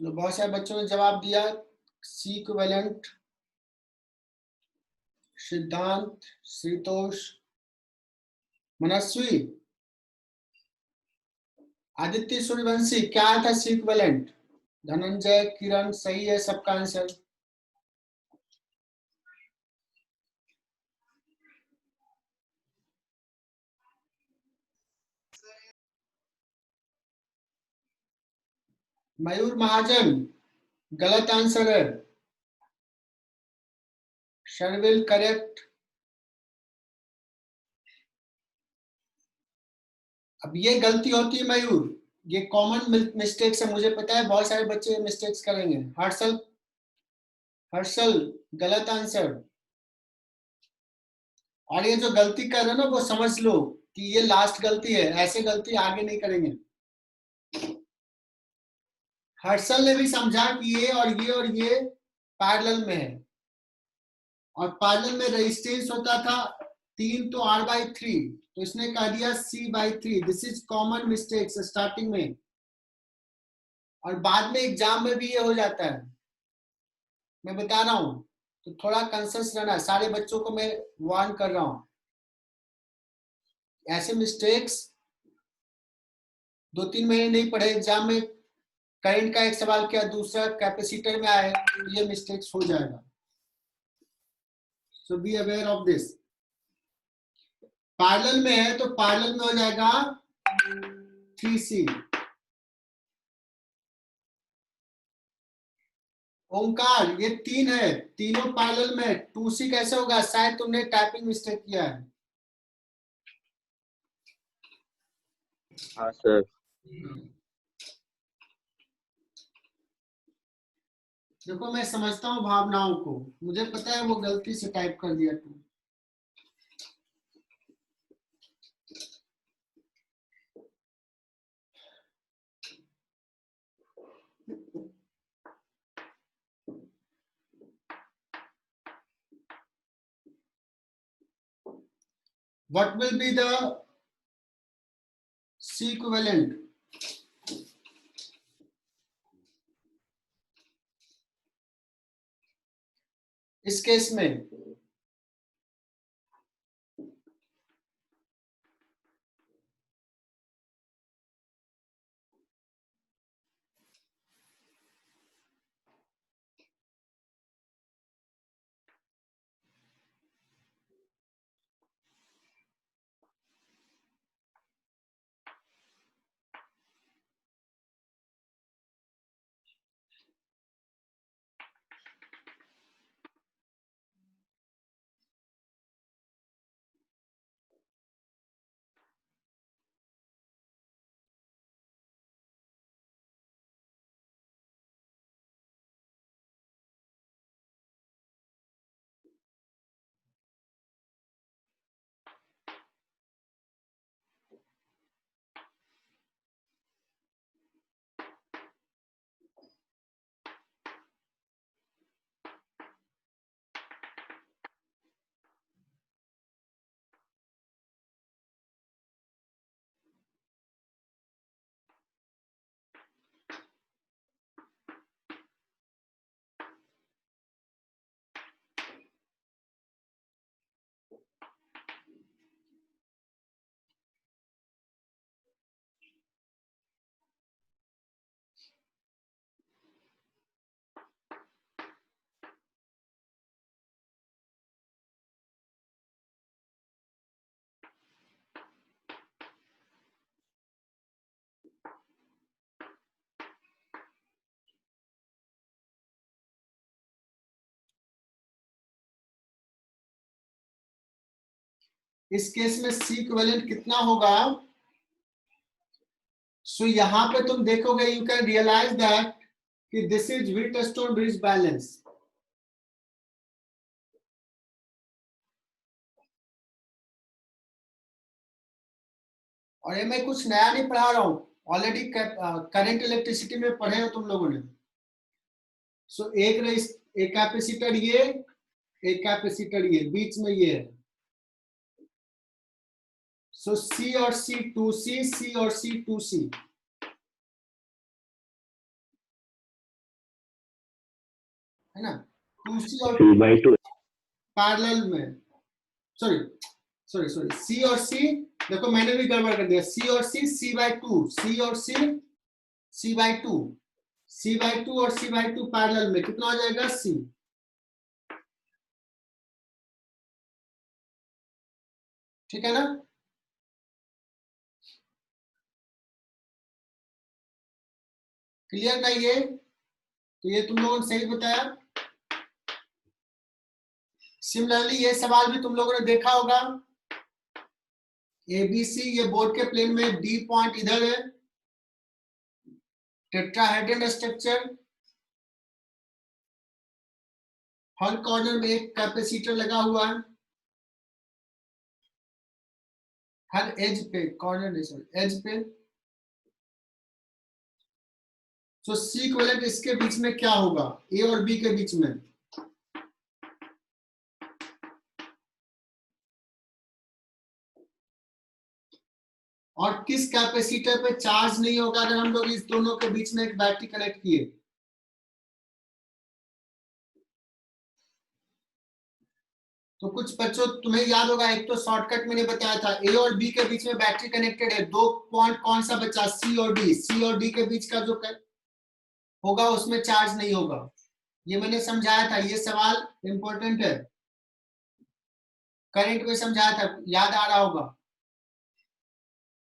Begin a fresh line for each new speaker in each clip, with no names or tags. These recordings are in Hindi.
तो बहुत सारे बच्चों ने जवाब दिया सी इक्विवेलेंट, सिद्धांत, श्रीतोष, मनस्वी, आदित्य, सूर्यवंशी। क्या था सी इक्विवेलेंट? धनंजय, किरण, सही है सबका आंसर। मयूर महाजन, गलत आंसर है। शर्विल करेक्ट। अब ये गलती होती है मयूर, ये कॉमन मिस्टेक्स है, मुझे पता है बहुत सारे बच्चे मिस्टेक्स करेंगे। हर्षल, हर्षल गलत आंसर। और ये जो गलती कर रहे हो ना वो समझ लो कि ये लास्ट गलती है, ऐसे गलती आगे नहीं करेंगे। हर्षल ने भी समझा कि ये और ये पैरेलल में है, और पैरेलल में रेजिस्टेंस होता था 3 तो R/3, तो इसने कह दिया C/3। This is common mistakes starting में, और बाद में एग्जाम में भी ये हो जाता है, मैं बता रहा हूं। तो थोड़ा कंसियस रहना, सारे बच्चों को मैं वार्न कर रहा हूं। ऐसे मिस्टेक्स 2-3 महीने नहीं पढ़े, एग्जाम में करंट का एक सवाल किया, दूसरा कैपेसिटर में आए, तो ये मिस्टेक्स हो जाएगा। So be aware of this. Parallel में है तो पैरेलल में हो जाएगा 3C। ओमकार, ये 3 है, तीनों पैरेलल में, 2C कैसे होगा? शायद तुमने टाइपिंग मिस्टेक किया है।
हाँ सर।
देखो मैं समझता हूँ भावनाओं को, मुझे पता है वो गलती से टाइप कर दिया तू। What will be the C equivalent? इस केस में C इक्विवेलेंट कितना होगा? सो यहां पे तुम देखोगे, यू कैन रियलाइज दैट कि this is Wheatstone bridge balance. और ये मैं कुछ नया नहीं पढ़ा रहा हूं, ऑलरेडी करंट इलेक्ट्रिसिटी में पढ़े हो तुम लोगों ने। सो एक कैपेसिटर ये, एक कैपेसिटर ये, बीच में ये है। सो C और C 2C, C और C 2C। है ना, 2C और
C/2
पैरेलल में, सॉरी सॉरी सॉरी, C और C, देखो मैंने भी गड़बड़ कर दिया, C और C, C/2, C और C, C/2, C/2 और C/2 पैरेलल में कितना हो जाएगा, C। ठीक है ना, क्लियर ना ये, तो ये तुम लोगों ने सही बताया। सिमिलरली ये सवाल भी तुम लोगों ने देखा होगा, ABC ये बोर्ड के प्लेन में, D पॉइंट इधर है, टेट्राहेड्रल स्ट्रक्चर, हर कॉर्नर में एक कैपेसिटर लगा हुआ है, हर एज पे, कॉर्नर नहीं सॉरी एज पे। सो सी इक्विवेलेंट इसके बीच में क्या होगा, ए और बी के बीच में, और किस कैपेसिटर पे चार्ज नहीं होगा अगर हम लोग इस दोनों के बीच में एक बैटरी कनेक्ट किए। तो कुछ बच्चों तुम्हें याद होगा, एक तो शॉर्टकट मैंने बताया था, ए और बी के बीच में बैटरी कनेक्टेड है, दो पॉइंट कौन सा बचा, सी और डी, सी और डी के बीच का जो होगा उसमें चार्ज नहीं होगा, ये मैंने समझाया था, ये सवाल इंपॉर्टेंट है, करंट में समझाया था, याद आ रहा होगा।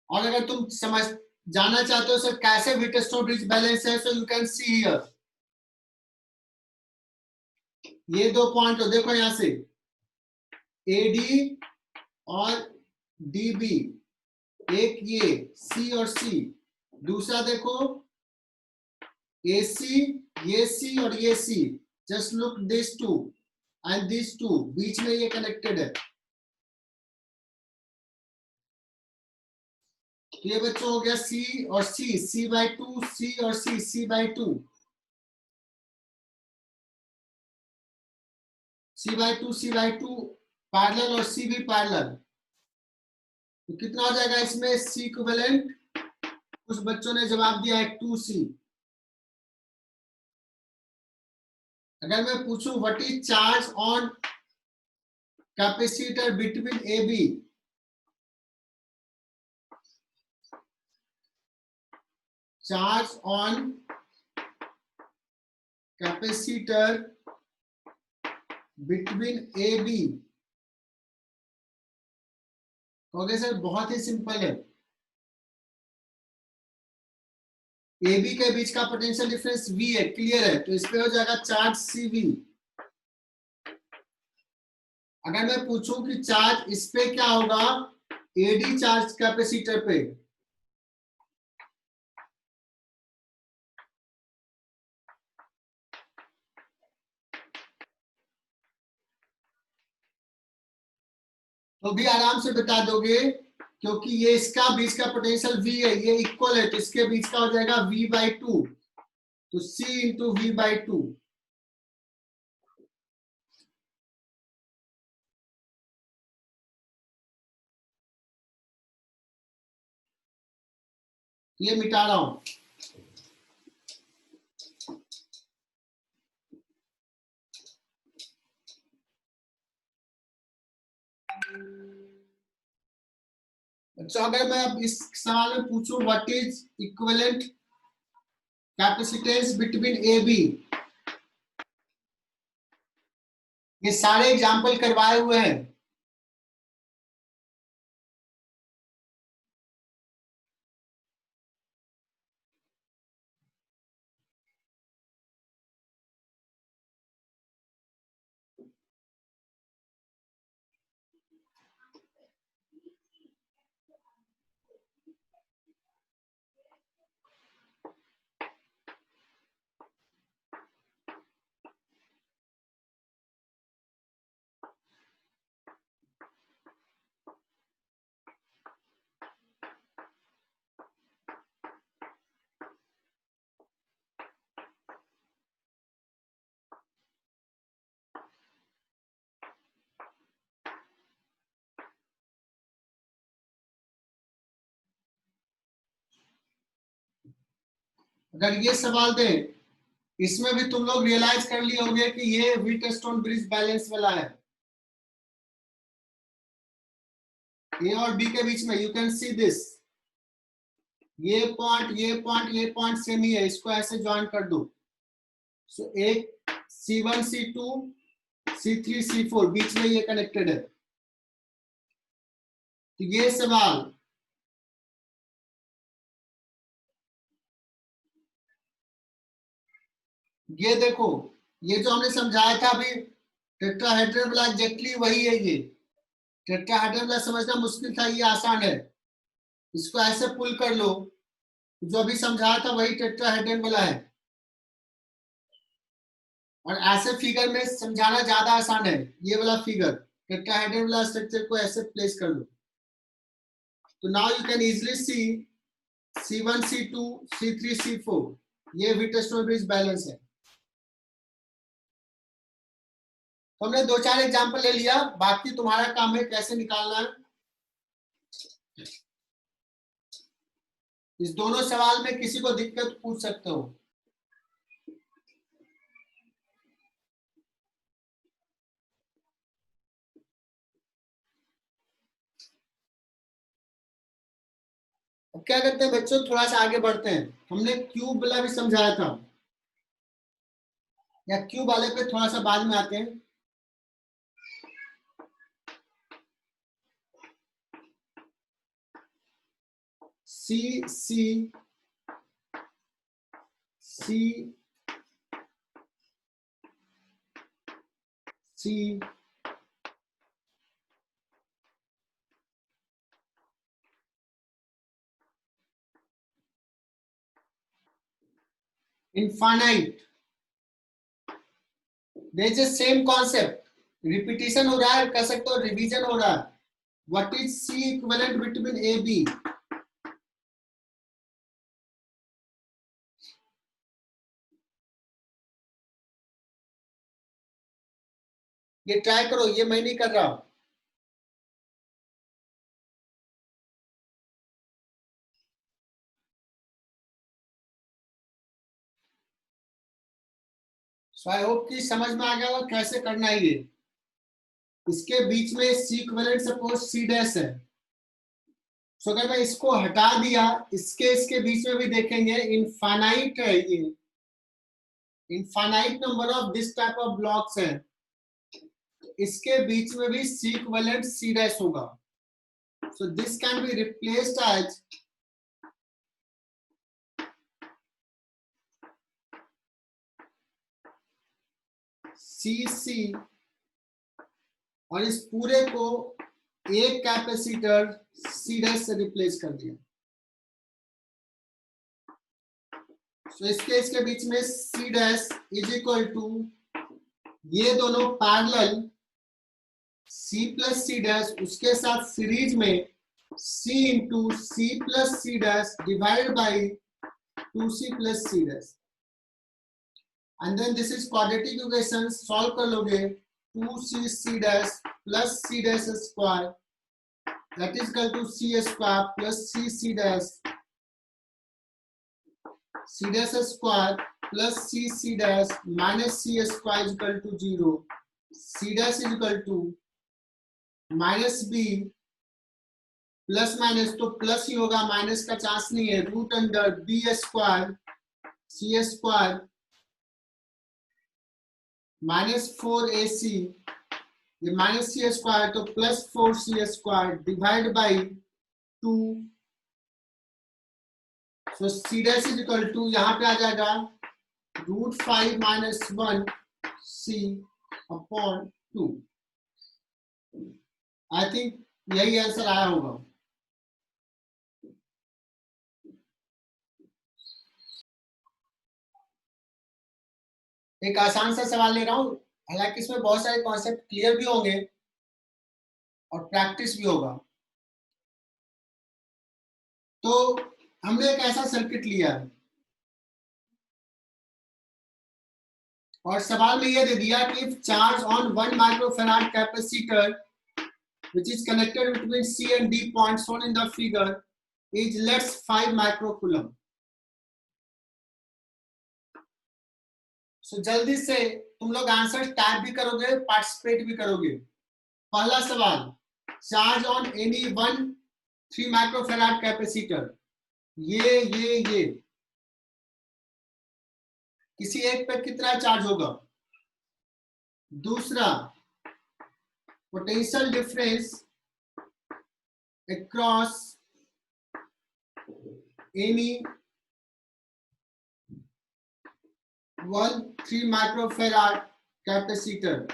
और अगर तुम समझ जाना चाहते हो सर कैसे व्हिटस्टोन ब्रिज बैलेंस है, so you can see here, ये दो पॉइंट हो, देखो यहां से एडी और डीबी, एक ये सी और सी, दूसरा देखो AC, ये सी और ये C, just look this two and this two, बीच में ये कनेक्टेड है। तो ये बच्चों हो गया C और C, C/2, C और C, C/2, C/2, C/2 parallel और C भी पैरेलल, तो कितना हो जाएगा इसमें C इक्विवेलेंट, कुछ बच्चों ने जवाब दिया है 2C। अगर मैं पूछूं what is charge on capacitor between AB, charge on capacitor between AB, कहोगे सर बहुत ही सिंपल है, AB के बीच का पोटेंशियल डिफरेंस V है, क्लियर है, तो इस पे हो जाएगा चार्ज CV। अगर मैं पूछूं कि चार्ज इस पे क्या होगा, AD चार्ज कैपेसिटर पे, तो भी आराम से बता दोगे, क्योंकि ये इसका बीच का पोटेंशियल V है, ये इक्वल है, तो इसके बीच का हो जाएगा V/2, तो C इंटू V/2। ये मिटा रहा हूं, अच्छा अगर मैं अब इस सवाल में पूछूं what is equivalent capacitance between AB, ये सारे एग्जांपल करवाए हुए हैं, अगर ये सवाल दें इसमें भी तुम लोग रियलाइज कर लिए होंगे कि ये व्हीटस्टोन ब्रिज बैलेंस वाला है। ए और बी के बीच में यू कैन सी दिस, ये पॉइंट सेम ही है, इसको ऐसे ज्वाइन कर दो। सो एक C1 C2 C3 C4 बीच में ये कनेक्टेड है। तो ये सवाल ये देखो, ये जो हमने समझाया था अभी टेट्राहेड्रल वाला एग्जैक्टली वही है। ये टेट्राहेड्रल वाला समझना मुश्किल था, ये आसान है। इसको ऐसे पुल कर लो, जो अभी समझाया था वही टेट्राहेड्रल वाला है। और ऐसे फिगर में समझाना ज्यादा आसान है। ये वाला फिगर टेट्राहेड्रल वाला स्ट्रक्चर को ऐसे प्लेस कर लो। तो now you can easily C C1 C2 C3 C4 ये व्हीटस्टोन ब्रिज बैलेंस है। तो हमने 2-4 एग्जांपल ले लिया, बाकी तुम्हारा काम है कैसे निकालना है। इस दोनों सवाल में किसी को दिक्कत पूछ सकते हो। अब क्या करते हैं बच्चों, थोड़ा सा आगे बढ़ते हैं। हमने क्यूब वाला भी समझाया था, या क्यूब वाले पे थोड़ा सा बाद में आते हैं। C C C C infinite, there is the same concept, repetition हो रहा है, कह सकते हो रिवीजन हो रहा है। What is C equivalent between A B? ये ट्राई करो, ये मैं नहीं कर रहा हूं। सो आई होप कि समझ में आ गया होगा कैसे करना है ये। इसके बीच में C equivalent suppose C dash है। सो अगर मैं इसको हटा दिया, इसके बीच में भी देखेंगे इनफाइनाइट है, ये infinite number of this type of blocks है। इसके बीच में भी C इक्विवेलेंट C डैश होगा। So this can be replaced as CC, और इस पूरे को एक कैपेसिटर C डैश से रिप्लेस कर दिया। सो इसके बीच में C dash is equal to, ये दोनों parallel C plus C dash, उसके साथ सीरीज में C into C plus C dash divided by 2C plus C dash. And then this is quadratic equation, solve कर लोगे 2C C dash plus C dash square that is equal to C square plus C dash square plus C dash minus C square is equal to 0. C dash is equal to minus B plus minus तो प्लस ही होगा, माइनस का चांस नहीं है। Root under B square C square minus 4AC, ये माइनस C स्क्वायर तो plus 4C square divide by 2। So C dash is equal to, यहाँ पे आ जाएगा √5 minus 1C upon 2। I think यही आंसर आया होगा। एक आसान सा सवाल ले रहा हूं, हालांकि इसमें बहुत सारे कॉन्सेप्ट क्लियर भी होंगे और प्रैक्टिस भी होगा। तो हमने एक ऐसा सर्किट लिया है और सवाल में यह दे दिया कि if charge on 1 microfarad capacitor which is connected between C and D points shown in the figure is let's 5 microcoulomb. सो जल्दी से तुम लोग आंसर टाइप भी करोगे, पार्टिसिपेट भी करोगे। पहला सवाल, charge on any one 3 microfarad capacitor, ये किसी एक पे कितना चार्ज होगा। दूसरा, potential difference across any 3 microfarad capacitor.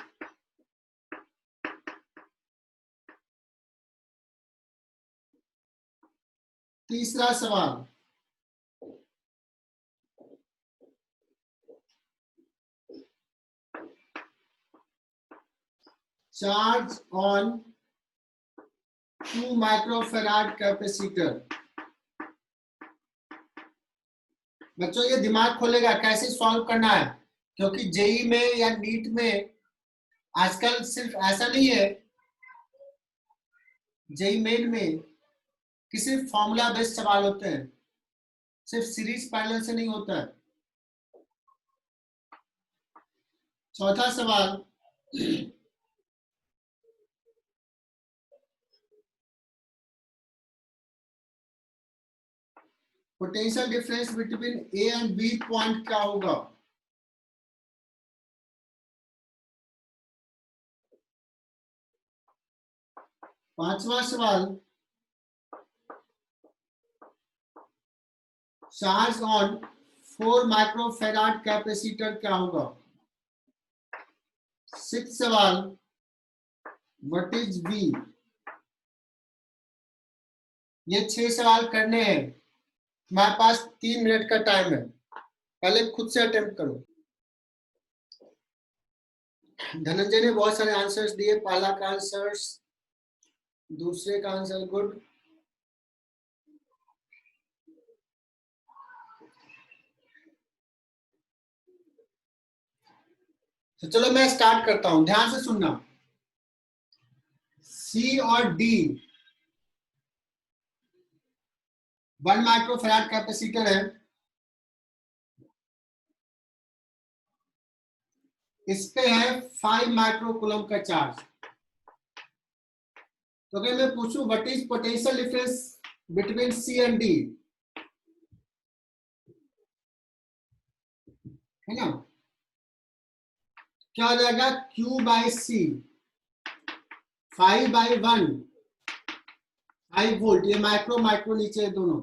तीसरा सवाल, चार्ज ऑन 2 माइक्रोफैराड कैपेसिटर। बच्चों ये दिमाग खोलेगा कैसे सॉल्व करना है, क्योंकि जेई में या नीट में आजकल सिर्फ ऐसा नहीं है, जेई मेन में कि सिर्फ फॉर्मूला बेस्ड सवाल होते हैं, सिर्फ सीरीज पैरेलल से नहीं होता है। चौथा सवाल, potential difference between A and B point क्या होगा। पांचवा सवाल, चार्ज ऑन 4 माइक्रोफैराड कैपेसिटर क्या होगा। सिक्स सवाल, व्हाट इज वी। ये 6 सवाल करने हैं, तुम्हारे पास 3 मिनट का टाइम है, पहले खुद से अटेम्प्ट करो। धनंजय ने बहुत सारे आंसर्स दिए, पहला का आंसर्स, दूसरे का आंसर गुड। तो चलो मैं स्टार्ट करता हूं, ध्यान से सुनना। सी और डी 1 माइक्रोफैराड कैपेसिटर है, इस पे है 5 माइक्रोकूलम का चार्ज। तो अगर मैं पूछूं what is potential difference between C and D, है ना, क्या हो जाएगा, Q बाई सी, 5/1, 5 वोल्ट, ये माइक्रो माइक्रो नीचे है दोनों।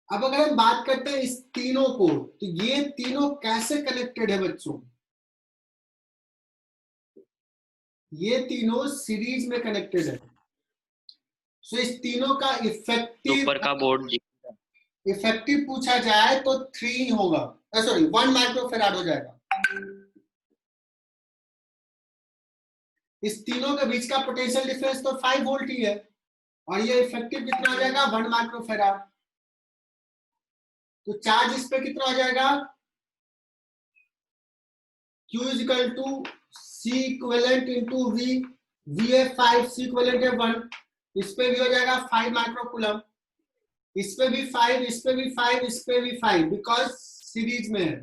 अब अगर हम बात करते हैं इस तीनों को, तो ये तीनों कैसे कनेक्टेड है बच्चों, ये तीनों सीरीज में कनेक्टेड है। सो इस तीनों का
ऊपर का बोर्ड
इफेक्टिव पूछा जाए तो 3 होगा, सॉरी 1 माइक्रोफैराड हो जाएगा। इस तीनों के बीच का पोटेंशियल डिफरेंस तो 5 वोल्ट ही है, और ये इफेक्टिव कितना हो जाएगा, 1 माइक्रोफैराड। तो चार्ज इस पे कितना हो जाएगा, Q is equal to C equivalent into V, V है 5, C इक्विवेलेंट है 1, इस पे भी हो जाएगा 5 माइक्रोकूलम, इस पे भी 5, इस पे भी 5, इस पे भी 5, बिकॉज सीरीज में है।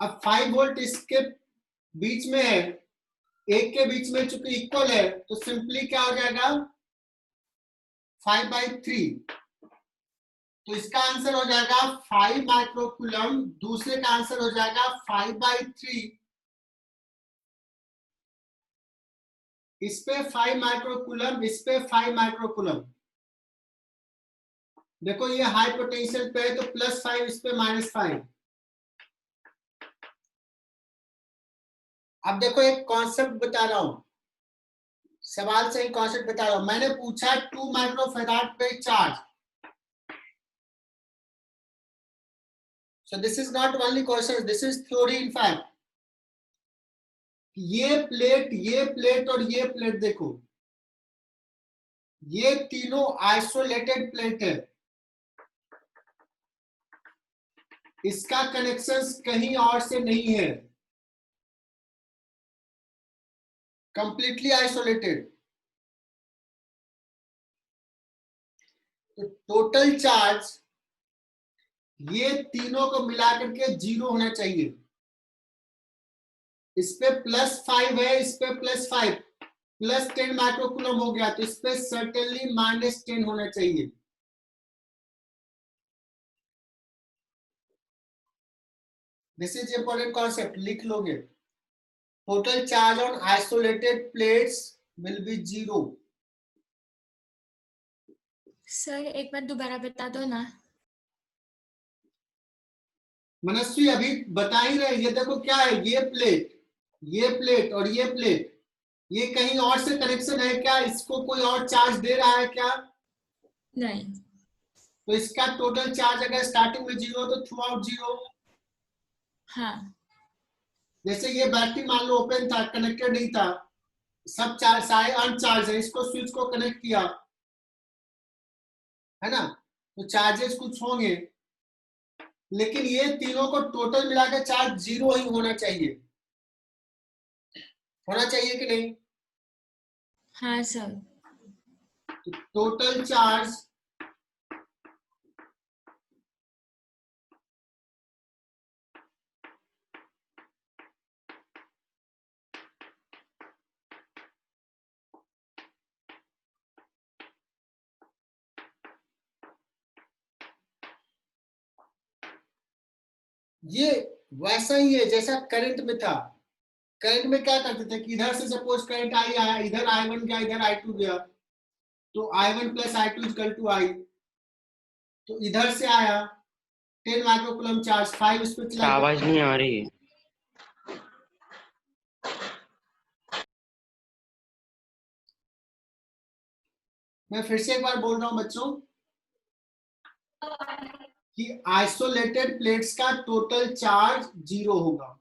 अब 5 वोल्ट इसके बीच में है, एक के बीच में चूंकि इक्वल है, तो सिंपली क्या हो जाएगा, 5/3। तो इसका आंसर हो जाएगा 5 माइक्रोकूलम, दूसरे का आंसर हो जाएगा 5/3। इस पे 5 माइक्रोकूलम, इस पे 5 माइक्रोकूलम। देखो ये हाई पोटेंशियल पे है तो +5, इस पे -5। अब देखो एक कॉन्सेप्ट बता रहा हूं, सवाल से ही कॉन्सेप्ट बता रहा हूं। मैंने पूछा 2 माइक्रोफैराड पे charge, so this is not only question, this is theory in fact। ये प्लेट और ये प्लेट देखो, ये तीनों आइसोलेटेड प्लेट है, इसका कनेक्शन कहीं और से नहीं है, कंप्लीटली आइसोलेटेड। तो टोटल चार्ज ये तीनों को मिलाकर के 0 होना चाहिए। इस पे +5 है, इस पे +5, +10 माइक्रोकूलम हो गया, तो इस पे सर्टेनली -10 होना चाहिए। दिस इज इंपॉर्टेंट कॉन्सेप्ट, लिख लोगे। Total charge on isolated plates will be 0।
Sir एक बार दोबारा बता दो ना।
मनस्वी अभी बता ही रहे, ये देखो क्या है, ये प्लेट और ये प्लेट, ये कहीं और से कनेक्शन है क्या? इसको कोई और चार्ज दे रहा है क्या?
नहीं।
तो इसका टोटल चार्ज अगर स्टार्टिंग में 0 तो थ्रू आउट 0।
हाँ।
जैसे ये बैटरी मान लो ओपन था, कनेक्टेड नहीं था, सब चार्ज सारे अनचार्ज है, इसको स्विच को कनेक्ट किया है ना, तो चार्जेस कुछ होंगे, लेकिन ये तीनों को टोटल मिलाकर चार्ज 0 ही होना चाहिए। होना चाहिए कि नहीं?
हाँ सर।
तो टोटल चार्ज ये वैसा ही है जैसा करंट में था। करंट में क्या करते थे कि इधर से सपोज करंट आई आया, इधर I1 गया, इधर I2 गया, तो I1 + I2 = I। तो इधर से आया 10 माइक्रोकूलम चार्ज, 5 इस पे चला गया।
आवाज नहीं आ रही।
मैं फिर से एक बार बोल रहा हूं बच्चों कि आइसोलेटेड प्लेट्स का टोटल चार्ज 0 होगा।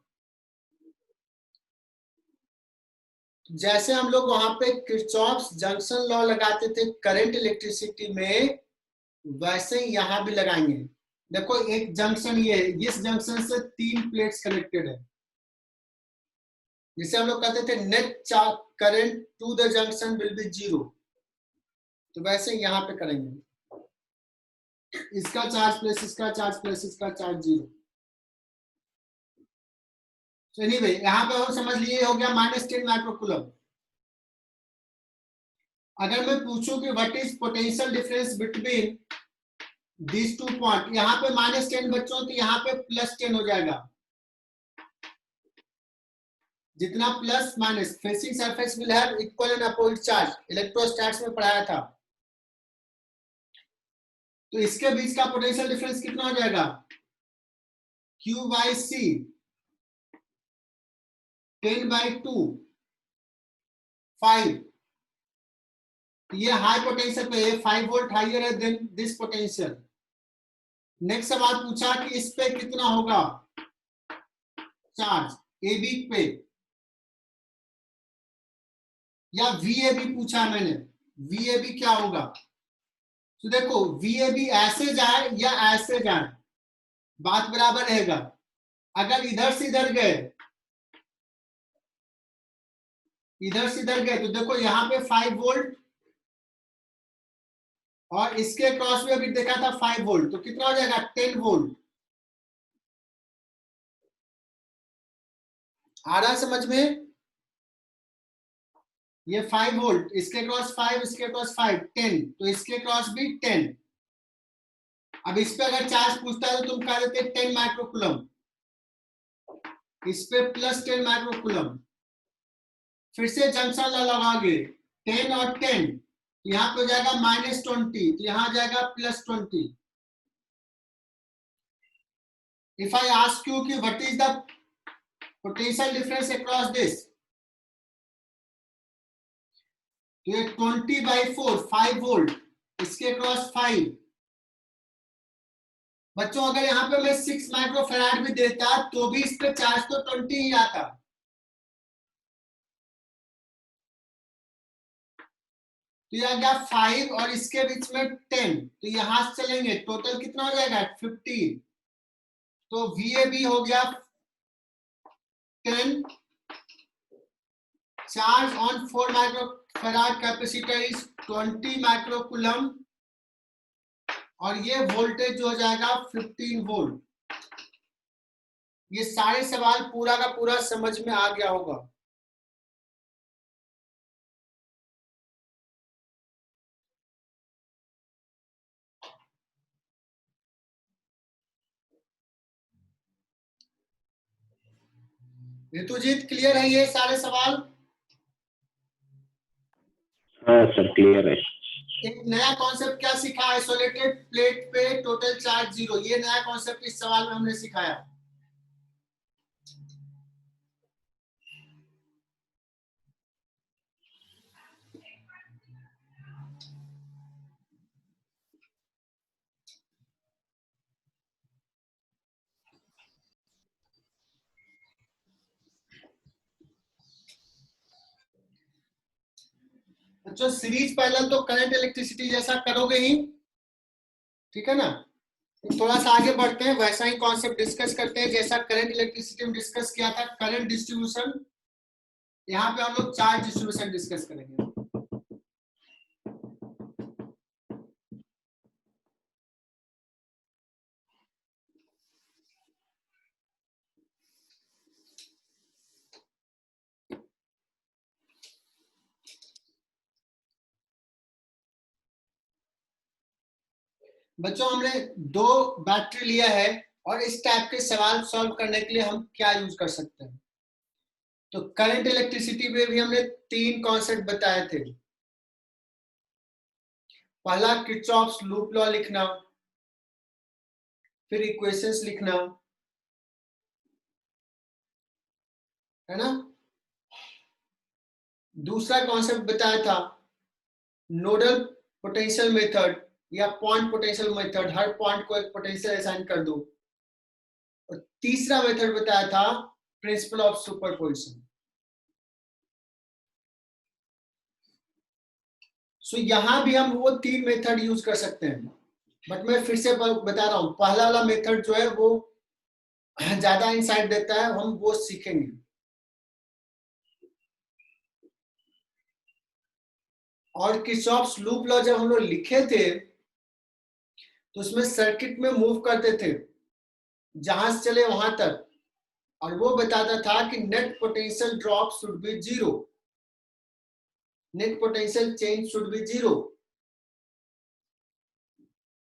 जैसे हम लोग वहां पे किरचॉफ्स जंक्शन लॉ लगाते थे करंट इलेक्ट्रिसिटी में, वैसे ही यहां भी लगाएंगे। देखो एक जंक्शन ये है, इस जंक्शन से 3 प्लेट्स कनेक्टेड है, जिसे हम लोग कहते थे net charge current to the junction will be 0। तो वैसे यहाँ पे करेंगे, इसका चार्ज प्लस इसका चार्ज प्लस इसका चार्ज 0। तो एनीवे यहाँ पे और समझ लिए, हो गया -10 माइक्रोकूलम। अगर मैं पूछूं कि what is potential difference between this two point, यहाँ पे -10 बच्चों, तो यहाँ पे +10 हो जाएगा। जितना plus minus, facing surface will have equal and opposite charge, electrostatics में पढ़ाया था। तो इसके बीच का पोटेंशियल डिफरेंस कितना हो जाएगा? Q/C 10/2 5। ये हाई पोटेंशियल पे है, 5 वोल्ट हाइयर है देन दिस पोटेंशियल। नेक्स्ट सवाल पूछा कि इस पे कितना होगा चार्ज, AB पे या VAB पूछा मैंने, VAB क्या होगा? तो देखो VAB ऐसे जाए या ऐसे जाए बात बराबर रहेगा। अगर इधर से इधर गए, इधर से इधर गए, तो देखो यहाँ पे 5 वोल्ट और इसके क्रॉस में अभी देखा था 5 वोल्ट, तो कितना हो जाएगा 10 वोल्ट। आ रहा समझ में? ये 5 वोल्ट, इसके क्रॉस 5, इसके क्रॉस 5, 10, तो इसके क्रॉस भी 10। अब इस पे अगर चार्ज पूछता है तो तुम कह देते 10 माइक्रोकूलम, इस पे +10 माइक्रोकूलम। फिर से जंक्शन लगाओगे 10 और 10, यहाँ पे हो जाएगा -20, तो यहाँ आ जाएगा +20। इफ आई आस्क यू कि what is the potential difference across this, तो ये 20/4 5 वोल्ट, इसके क्रॉस 5। बच्चों अगर यहाँ पे मैं 6 माइक्रोफैराड भी देता तो भी इस पे चार्ज तो 20 ही आता। तो यह गया 5 और इसके बीच में 10, तो यहां से चलेंगे टोटल कितना हो जाएगा 15। तो VAB हो गया 10, charge on 4 microfarad capacitor is 20 microcoulomb और ये वोल्टेज जो हो जाएगा 15 वोल्ट। ये सारे सवाल पूरा का पूरा समझ में आ गया होगा। ऋतुजीत क्लियर है ये सारे सवाल?
हाँ सर क्लियर है।
एक नया कॉन्सेप्ट क्या सीखा? आइसोलेटेड प्लेट पे टोटल चार्ज 0। ये नया कॉन्सेप्ट इस सवाल में हमने सिखाया। अच्छा, सीरीज पैरेलल तो करंट इलेक्ट्रिसिटी जैसा करोगे ही, ठीक है ना? थोड़ा सा आगे बढ़ते हैं, वैसा ही कॉन्सेप्ट डिस्कस करते हैं जैसा करंट इलेक्ट्रिसिटी में डिस्कस किया था। करंट डिस्ट्रीब्यूशन, यहाँ पे हम लोग चार्ज डिस्ट्रीब्यूशन डिस्कस करेंगे। बच्चों, हमने 2 बैटरी लिया है और इस टाइप के सवाल सॉल्व करने के लिए हम क्या यूज कर सकते हैं? तो करंट इलेक्ट्रिसिटी में भी हमने 3 कॉन्सेप्ट बताए थे। पहला किरचॉफ्स लूप लॉ लिखना, फिर इक्वेशंस लिखना, है ना? दूसरा कॉन्सेप्ट बताया था नोडल पोटेंशियल मेथड या पॉइंट पोटेंशियल मेथड, हर पॉइंट को एक पोटेंशियल असाइन कर दो। और तीसरा मेथड बताया था प्रिंसिपल ऑफ सुपरपोजिशन। सो यहां भी हम वो 3 मेथड यूज कर सकते हैं, बट मैं फिर से बता रहा हूं, पहला वाला मेथड जो है वो ज्यादा इंसाइट देता है, हम वो सीखेंगे। और किरचॉफ्स लूप लॉ जब हम लोग लिखे थे तो उसमें सर्किट में मूव करते थे, जहां से चले वहां तक, और वो बताता था कि net potential drop should be 0, net potential change should be 0।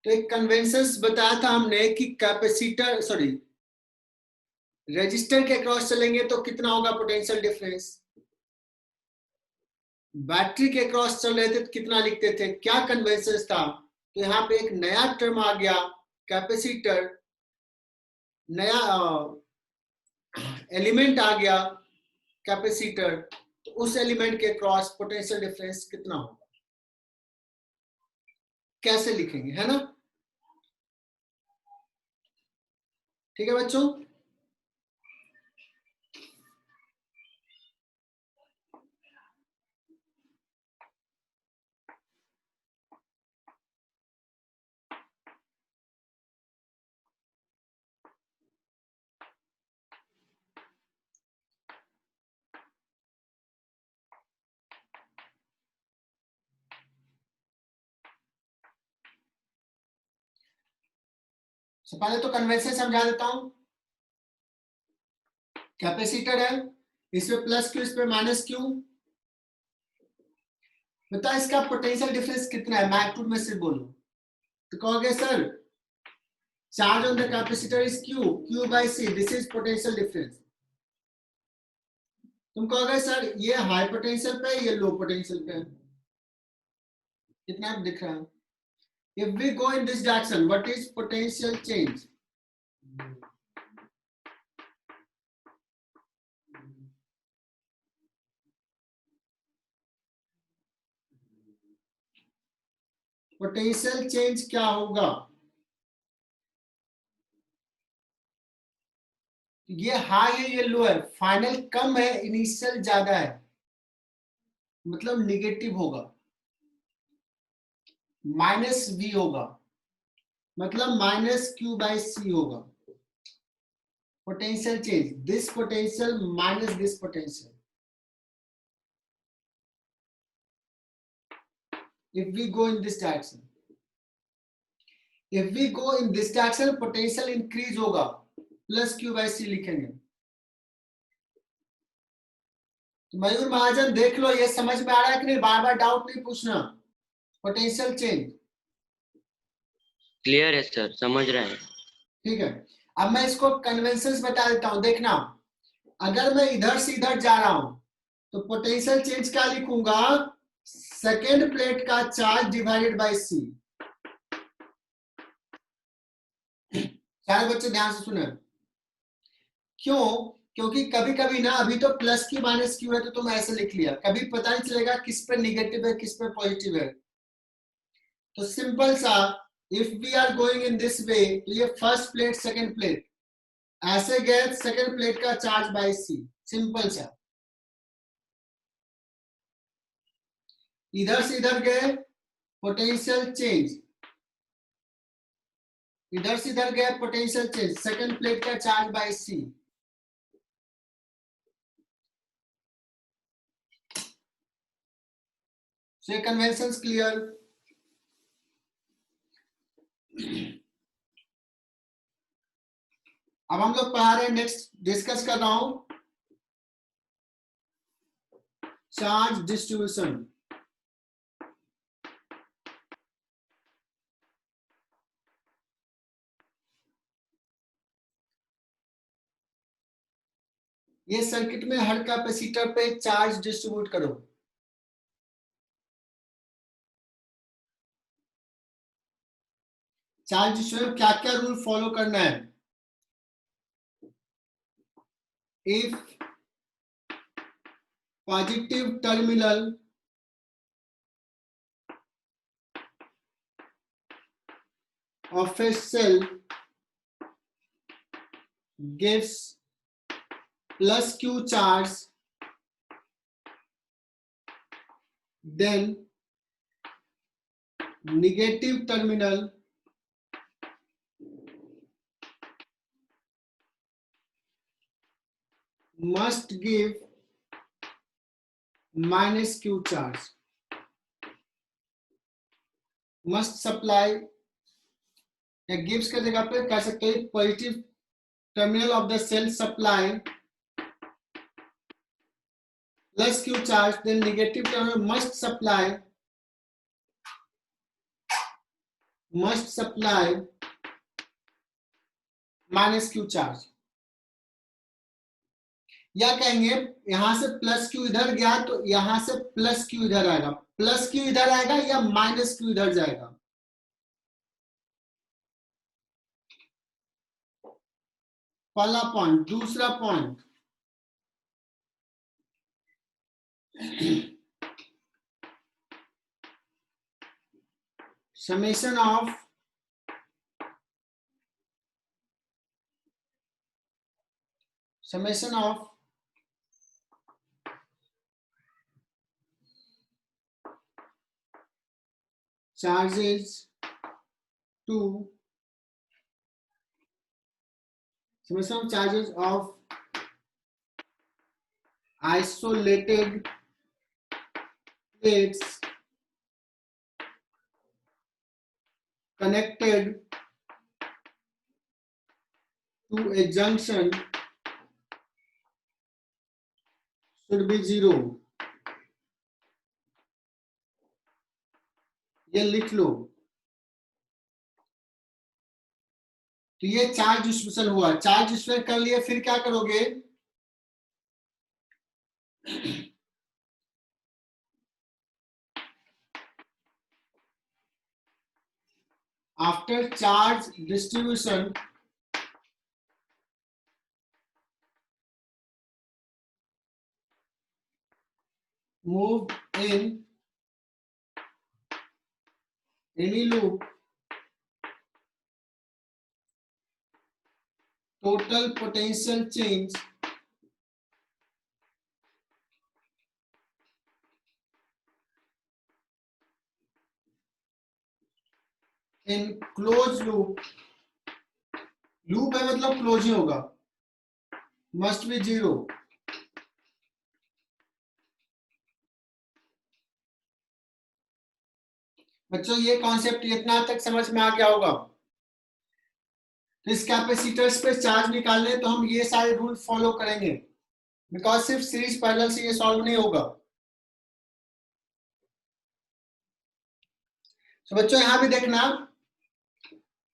तो एक कन्वेंशन बताया था हमने कि कैपेसिटर सॉरी रेजिस्टर के क्रॉस चलेंगे तो कितना होगा पोटेंशियल डिफरेंस, बैटरी के क्रॉस चल रहे थे तो कितना लिखते थे, क्या कन्वेंशन था? तो यहाँ पे एक नया टर्म आ गया कैपेसिटर, नया एलिमेंट आ गया कैपेसिटर, तो उस एलिमेंट के क्रॉस पोटेंशियल डिफरेंस कितना होगा, कैसे लिखेंगे, है ना? ठीक है बच्चों? तो पहले तो कन्वेंशन समझा देता हूं। कैपेसिटर है, इसमें प्लस क्यू, इसमें माइनस क्यू। बता इसका पोटेंशियल डिफरेंस कितना है, मैग्नीट्यूड में से बोलो। तो कहोगे sir charge on the capacitor is Q by C, this is potential difference. तुम कहोगे सर ये हाई पोटेंशियल पे, ये लो पोटेंशियल पे, कितना दिख रहा है? If we go in this direction, what is potential change? Potential change क्या होगा? ये हाई है, ये लो है, फाइनल कम है, इनिशियल ज्यादा है, मतलब निगेटिव होगा। माइनस V होगा, मतलब माइनस Q by C होगा। Potential change, this potential minus this potential. If we go in this direction, if we go in this direction potential increase होगा, प्लस क्यू बाई सी लिखेंगे। तो मयूर महाजन देख लो ये समझ में आ रहा है कि नहीं, बार बार डाउट नहीं पूछना। पोटेंशियल चेंज
क्लियर है सर, समझ रहे हैं।
ठीक है। अब मैं इसको कन्वेंशंस बता देता हूं, देखना। अगर मैं इधर से इधर जा रहा हूं तो पोटेंशियल चेंज क्या लिखूंगा, सेकेंड प्लेट का चार्ज डिवाइडेड बाय सी। सारे बच्चे ध्यान से सुने। क्यों? क्योंकि कभी कभी ना, अभी तो प्लस क्यू माइनस क्यू है तो तुम ऐसे लिख लिया, कभी पता नहीं चलेगा किस पे निगेटिव है किस पे पॉजिटिव है। तो सिंपल सा, if we are going in this way, तो ये फर्स्ट प्लेट सेकेंड प्लेट ऐसे गए, सेकेंड प्लेट का चार्ज बाय सी, सिंपल सा। इधर से इधर गए, पोटेंशियल चेंज, इधर से इधर गए पोटेंशियल चेंज, सेकेंड प्लेट का charge by C. So conventions clear। अब हम लोग पढ़ा रहे हैं, नेक्स्ट डिस्कस कर रहा हूं चार्ज डिस्ट्रीब्यूशन। ये सर्किट में हर कैपेसिटर पे चार्ज डिस्ट्रीब्यूट करो। चार्ज डिस्ट्रीब्यूशन क्या क्या रूल फॉलो करना है। If positive terminal of a cell gives plus q charge, then negative terminal must give minus q charge, must supply, या गिव्स के जगह पे कह सकते हैं positive terminal of the cell supply plus Q charge, then negative terminal must supply minus Q charge. या कहेंगे यहां से प्लस क्यू इधर गया तो यहां से प्लस क्यू इधर आएगा, प्लस क्यू इधर आएगा या माइनस क्यू इधर जाएगा। पहला पॉइंट। दूसरा point, summation of charges to summation of charges of isolated plates connected to a junction should be 0। ये लिख लो। तो ये चार्ज डिस्ट्रीब्यूशन हुआ। चार्ज डिस्ट्रीब्यूशन कर लिए, फिर क्या करोगे, after charge distribution move in any loop, total potential change in closed loop, loop है मतलब क्लोज ही होगा, मस्ट बी 0। बच्चों ये कॉन्सेप्ट इतना तक समझ में आ गया होगा। तो इस कैपेसिटर्स पे चार्ज निकालने तो हम ये सारे रूल फॉलो करेंगे, बिकॉज सिर्फ सीरीज पैरेलल से ये सॉल्व नहीं होगा। तो बच्चों यहां भी देखना,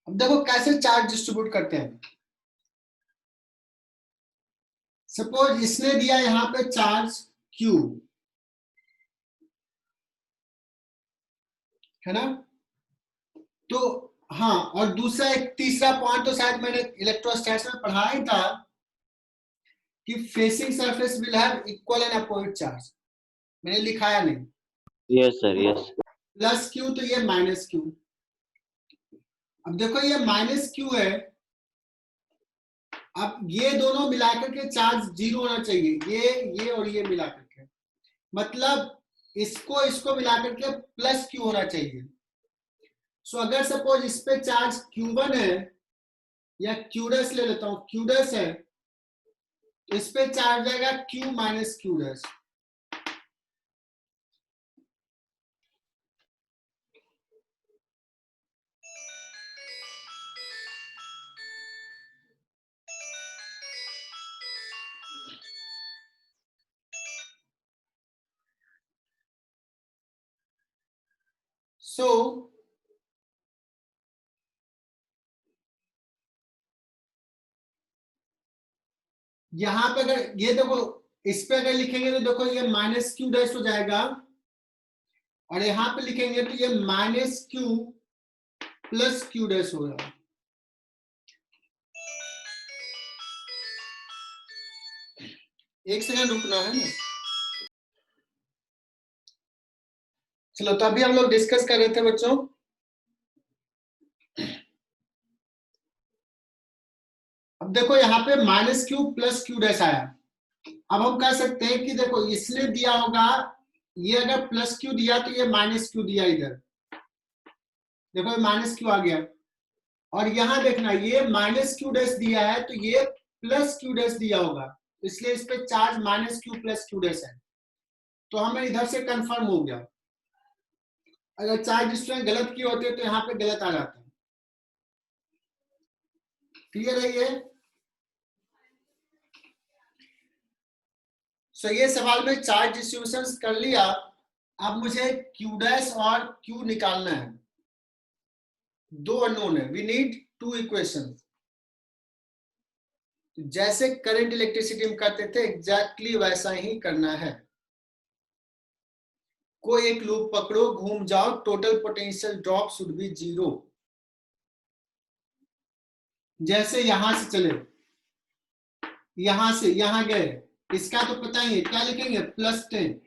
अब देखो कैसे चार्ज डिस्ट्रीब्यूट करते हैं। सपोज इसने दिया यहां पे चार्ज Q, है ना। तो हाँ, और दूसरा एक तीसरा पॉइंट तो शायद मैंने इलेक्ट्रोस्टैटिक्स में पढ़ा ही था कि facing surface will have equal and opposite charge. मैंने लिखाया नहीं,
Yes, sir. Yes.
Plus Q तो ये माइनस क्यू। अब देखो ये माइनस क्यू है, अब ये दोनों मिलाकर के चार्ज 0 होना चाहिए, ये और ये मिलाकर के, मतलब इसको मिलाकर के प्लस क्यू होना चाहिए। सो अगर सपोज इस पे चार्ज Q1 है, या क्यूडस ले लेता हूं, क्यूडस है, तो इस पे चार्ज जाएगा Q माइनस क्यूडस। सो यहां पे अगर ये देखो, इस पे अगर लिखेंगे तो देखो ये माइनस क्यू डैश हो जाएगा, और यहां पे लिखेंगे तो ये minus Q plus Q dash होगा। एक सेकंड रुकना है ना। चलो, तो अभी हम लोग डिस्कस कर रहे थे बच्चों, अब देखो यहाँ पे minus Q plus Q dash आया। अब हम कह सकते हैं कि देखो इसने दिया होगा, ये अगर प्लस क्यू दिया तो ये माइनस क्यू दिया इधर, देखो माइनस क्यू आ गया। और यहां देखना, ये माइनस क्यू डैश दिया है तो ये प्लस क्यू डैश दिया होगा, इसलिए इस पे charge minus Q plus Q dash है। तो हमें इधर से कंफर्म हो गया। अगर चार्ज डिस्ट्रीब्यूशन गलत किए होते तो यहाँ पे गलत आ जाता। क्लियर है ये? सो ये सवाल में चार्ज डिस्ट्रीब्यूशन कर लिया। अब मुझे क्यू डैश और क्यू निकालना है, दो अननोन है, वी नीड टू इक्वेशन। जैसे करंट इलेक्ट्रिसिटी में करते थे एग्जैक्टली वैसा ही करना है। कोई एक लूप पकड़ो, घूम जाओ, total potential drop should be 0। जैसे यहां से चले, यहां से यहां गए, इसका तो पता ही है, क्या लिखेंगे +10।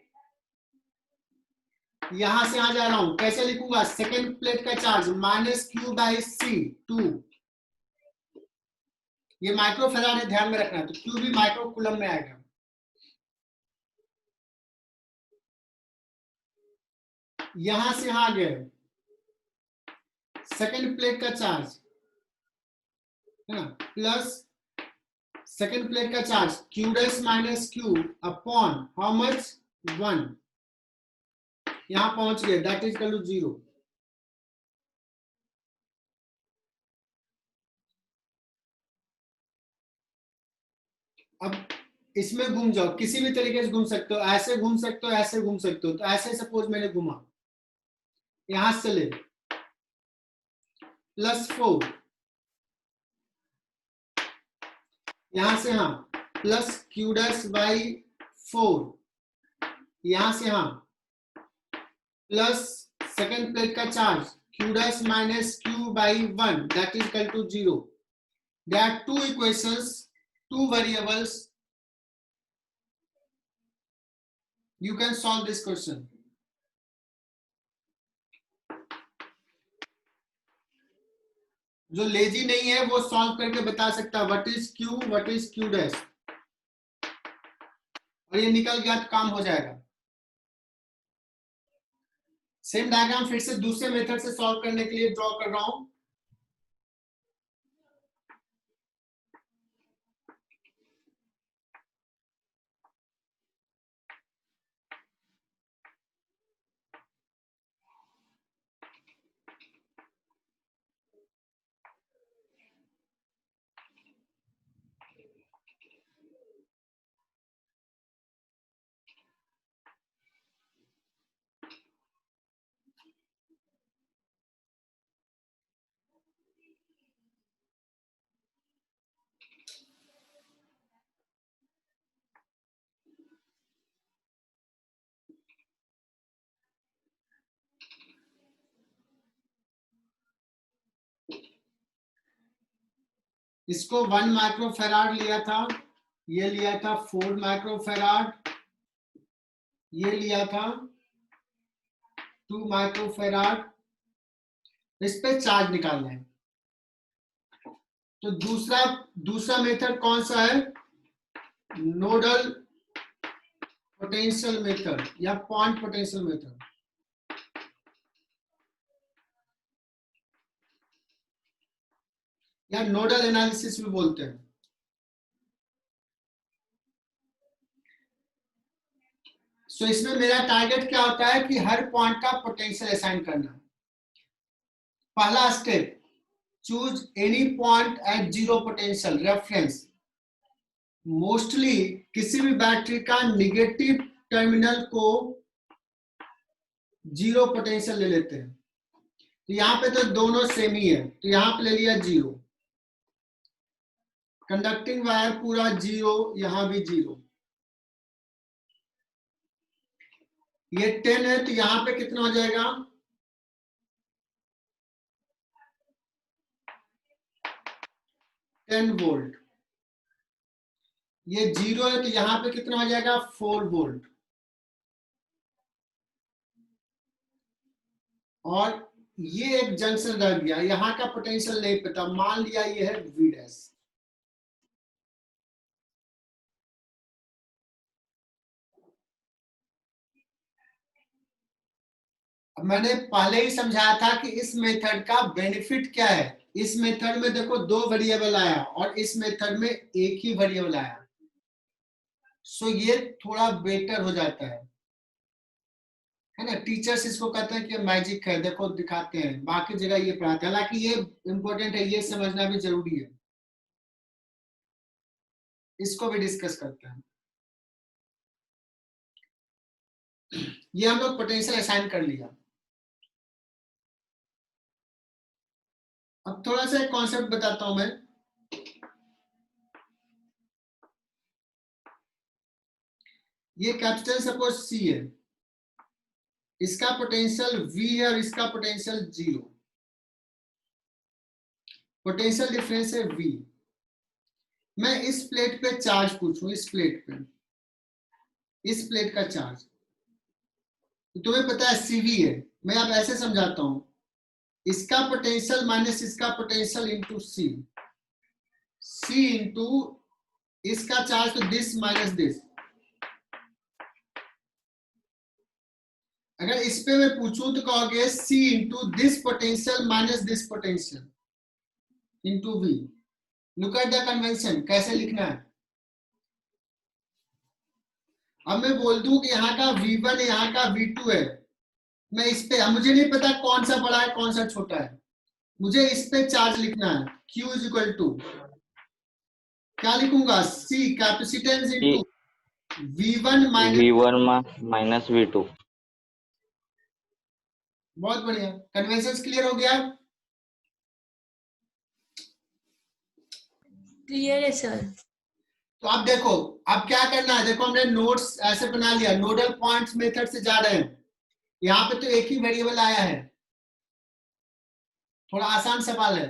यहां से यहां जा रहा हूं, कैसे लिखूंगा, सेकेंड प्लेट का चार्ज -Q/C2। ये माइक्रो फैराड है, ध्यान में रखना है, तो Q भी माइक्रो कूलम में आएगा। यहां से यहां गए, सेकेंड प्लेट का चार्ज है ना, प्लस सेकेंड प्लेट का charge Q' minus Q upon how much 1। यहां पहुंच गए, दैट इज इक्वल टू 0। अब इसमें घूम जाओ, किसी भी तरीके से घूम सकते हो, ऐसे घूम सकते हो, ऐसे घूम सकते हो। तो ऐसे सपोज मैंने घूमा, यहां से ले +4, यहां से यहां प्लस Q'/4, यहां से यहां प्लस सेकेंड प्लेट का charge Q' minus Q/1 that is equal to 0। There are two equations, two variables. You can solve this question. जो लेजी नहीं है वो सॉल्व करके बता सकता है what is Q, what is Q', और ये निकल गया तो काम हो जाएगा। सेम डायग्राम फिर से दूसरे मेथड से सॉल्व करने के लिए ड्रॉ कर रहा हूं। इसको 1 माइक्रोफेराड लिया था, ये लिया था 4 माइक्रोफेराड, ये लिया था 2 माइक्रोफेराड। इस पे चार्ज निकालना है। तो दूसरा मेथड कौन सा है? नोडल पोटेंशियल मेथड या पॉइंट पोटेंशियल मेथड। या नोडल एनालिसिस भी बोलते हैं। सो इसमें मेरा टारगेट क्या होता है कि हर पॉइंट का पोटेंशियल असाइन करना। पहला step, choose any point at zero potential reference. Mostly किसी भी बैटरी का निगेटिव टर्मिनल को जीरो पोटेंशियल ले लेते हैं। तो यहाँ पे तो दोनों सेम ही है, तो यहाँ पे ले लिया जीरो। कंडक्टिंग वायर पूरा जीरो, यहां भी जीरो। ये 10 है तो यहां पे कितना हो जाएगा? 10 वोल्ट। ये जीरो है तो यहां पे कितना हो जाएगा? 4 वोल्ट। और ये एक जंक्शन रह गया, यहां का पोटेंशियल नहीं पता, मान लिया ये है V डैश। अब मैंने पहले ही समझाया था कि इस मेथड का बेनिफिट क्या है। इस मेथड में देखो 2 वेरिएबल आया और इस मेथड में एक ही वेरिएबल आया। सो ये थोड़ा बेटर हो जाता है ना। टीचर्स इसको कहते हैं कि मैजिक है, देखो दिखाते हैं, बाकी जगह ये पढ़ाते हैं। हालांकि ये इंपॉर्टेंट है, ये समझना भी जरूरी है। इसको भी डिस्कस करते हैं। ये हम लोग पोटेंशियल असाइन कर लिया। अब थोड़ा सा एक कॉन्सेप्ट बताता हूं मैं। ये कैपिटल सपोज C है, इसका पोटेंशियल V है और इसका पोटेंशियल 0। पोटेंशियल डिफरेंस है V। मैं इस प्लेट पे चार्ज पूछूं, इस प्लेट पे, इस प्लेट का चार्ज, तो तुम्हें पता है CV है। मैं अब ऐसे समझाता हूं, इसका पोटेंशियल माइनस इसका पोटेंशियल इंटू C इंटू इसका चार्ज, तो दिस माइनस दिस। अगर इस पे मैं पूछूं तो कहोगे C into this potential minus this potential into V। Look at the convention, कैसे लिखना है। अब मैं बोल दूं कि यहाँ का V1 है, यहाँ का V2 है। मैं इस पे, मुझे नहीं पता कौन सा बड़ा है कौन सा छोटा है, मुझे इस पे चार्ज लिखना है। Q इज इक्वल टू क्या लिखूंगा? C capacitance into V1
minus V2।
बहुत बढ़िया, कन्वेंशन क्लियर हो गया।
क्लियर है सर।
तो अब देखो, अब क्या करना है। देखो हमने नोट्स ऐसे बना लिया, नोडल पॉइंट्स मेथड से जा रहे हैं। यहाँ पे तो एक ही वेरिएबल आया है, थोड़ा आसान सवाल है।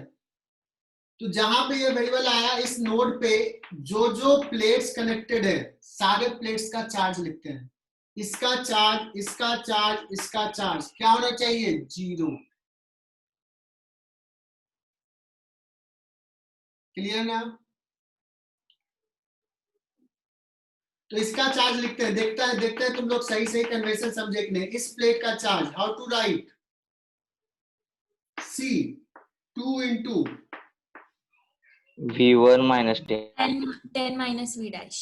तो जहां पे ये वेरिएबल आया, इस नोड पे जो जो प्लेट्स कनेक्टेड है, सारे प्लेट्स का चार्ज लिखते हैं। इसका चार्ज, इसका चार्ज, इसका चार्ज क्या होना चाहिए? 0। क्लियर ना? तो इसका चार्ज लिखते हैं। देखते हैं तुम लोग सही कन्वेंशन समझे कि नहीं। इस प्लेट का charge, how to write? C 2 into
V1 minus 10।
10 minus V dash.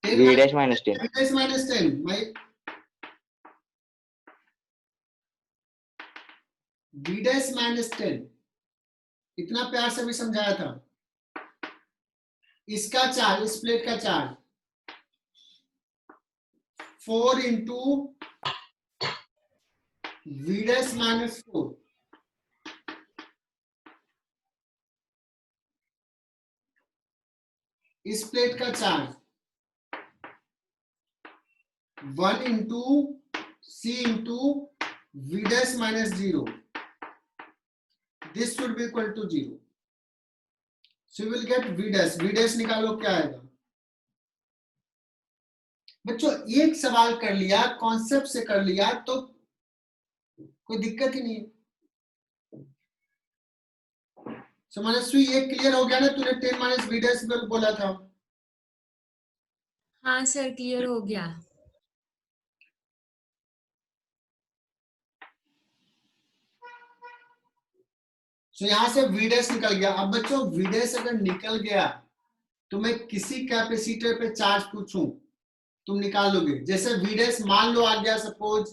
V dash minus 10।
Minus 10 V dash minus 10। इतना प्यार से भी समझाया था। इसका चार्ज, इस प्लेट का charge 4 into V dash minus 4। इस प्लेट का charge 1 into C into V dash minus 0। This should be equal to 0. So you will get v dash. v dash निकालो क्या आएगा बच्चों. एक सवाल कर लिया, कॉन्सेप्ट से कर लिया तो कोई दिक्कत ही नहीं है. सो मनस्वी ये क्लियर हो गया ना. तूने 10 माइनस v डैश बोला था.
हाँ सर क्लियर हो गया.
सो यहाँ से v डैश निकल गया. अब बच्चों v डैश अगर निकल गया तो मैं किसी कैपेसिटर पे चार्ज पूछूं तुम निकाल लोगे. जैसे v डैश मान लो आ गया, सपोज